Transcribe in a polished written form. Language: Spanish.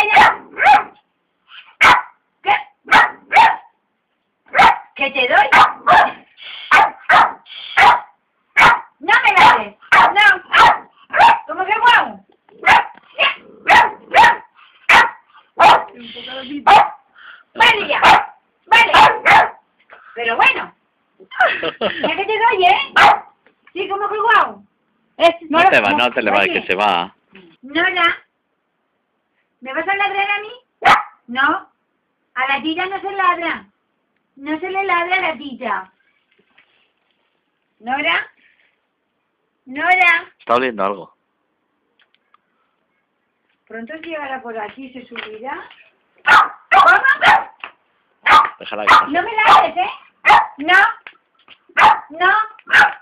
calla! ¿Qué? ¿Qué te doy? ¡No me ladres! ¡No! ¿Cómo que guau? ¡Vale ya! ¡Vale! Pero bueno. ¿Ya que te doy, Sí, ¿cómo que guau? No te le va, que se va. Nora, ¿me vas a ladrar a mí? No, a la tita no se ladra. No se le ladra a la tita. Nora, Nora. Está oliendo algo. Pronto llegará por aquí, se subirá. ¿Cómo? Déjala que No me ladres, No, no.